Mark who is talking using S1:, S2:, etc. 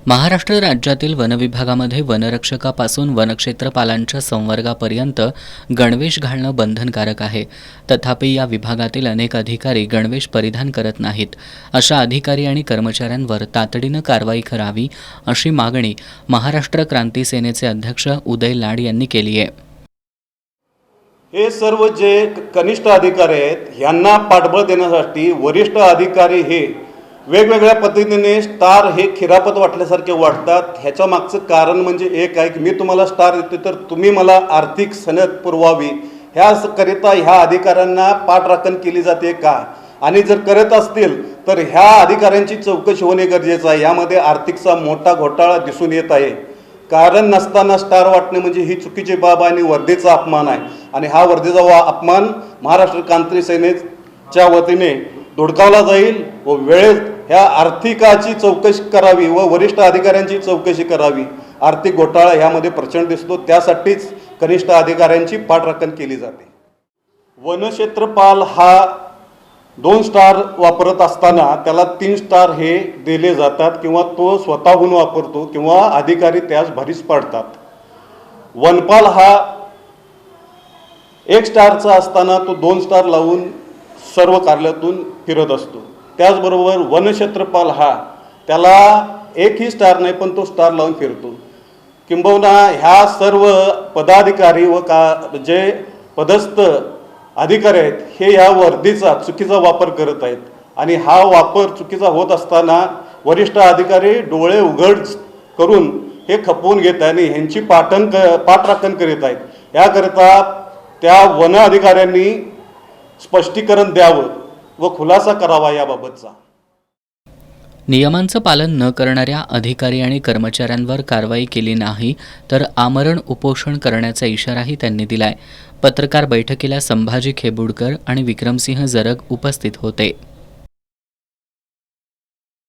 S1: महाराष्ट्र राज्यातील वनविभागामध्ये वनरक्षकापासून वनक्षेत्रपालांच्या संवर्गापर्यंत गणवेश घालणं बंधनकारक आहे. तथापि या विभागातील अनेक अधिकारी गणवेश परिधान करत नाहीत. अशा अधिकारी आणि कर्मचाऱ्यांवर तातडीनं कारवाई करावी अशी मागणी महाराष्ट्र क्रांती सेनेचे अध्यक्ष उदय लाड यांनी केली आहे.
S2: हे सर्व जे कनिष्ठ अधिकारी आहेत यांना पाठबळ देण्यासाठी वरिष्ठ अधिकारी हे वेगवेगळ्या पद्धतीने स्टार हे खिरापत वाटल्यासारखे वाटतात. ह्याच्या मागचं कारण म्हणजे एक आहे की मी तुम्हाला स्टार देते तर तुम्ही मला आर्थिक सनद पुरवावी, ह्याकरिता ह्या अधिकाऱ्यांना पाठराखण केली जाते का? आणि जर करत असतील तर ह्या अधिकाऱ्यांची चौकशी होणे गरजेचं आहे. यामध्ये आर्थिकचा मोठा घोटाळा दिसून येत आहे. कारण नसताना स्टार वाटणे म्हणजे ही चुकीची बाब आणि वर्धेचा अपमान आहे. आणि हा वर्धेचा अपमान महाराष्ट्र क्रांती सेनेच्या वतीने धुडकावला जाईल व वेळेत ह्या आर्थिकाची चौकशी करावी व वरिष्ठ अधिकाऱ्यांची चौकशी करावी. आर्थिक घोटाळा ह्यामध्ये प्रचंड दिसतो, त्यासाठीच कनिष्ठ अधिकाऱ्यांची पाठराखण केली जाते. वनक्षेत्रपाल हा 2 स्टार वापरत असताना त्याला 3 स्टार हे दिले जातात किंवा तो स्वतःहून वापरतो किंवा अधिकारी त्यास भरीस पाडतात. वनपाल हा 1 स्टारचा असताना तो 2 स्टार लावून सर्व कार्यालयातून फिरत असतो. त्याचबरोबर वनक्षेत्रपाल हा त्याला 1ही स्टार नाही पण तो स्टार लावून फिरतो. किंबहुना ह्या सर्व पदाधिकारी व जे पदस्थ अधिकारी आहेत हे ह्या वर्दीचा चुकीचा वापर करत आहेत. आणि हा वापर चुकीचा होत असताना वरिष्ठ अधिकारी डोळे उघड करून हे खपवून घेत आहे आणि ह्यांची पाठराखण करीत आहेत. याकरिता त्या वन अधिकाऱ्यांनी स्पष्टीकरण द्यावं व खुलासा करावा याबाबतचा.
S1: नियमांचं पालन न करणाऱ्या अधिकारी आणि कर्मचाऱ्यांवर कारवाई केली नाही तर आमरण उपोषण करण्याचा इशाराही त्यांनी दिलाय. पत्रकार बैठकीला संभाजी खेबुडकर आणि विक्रमसिंह जरग उपस्थित होते.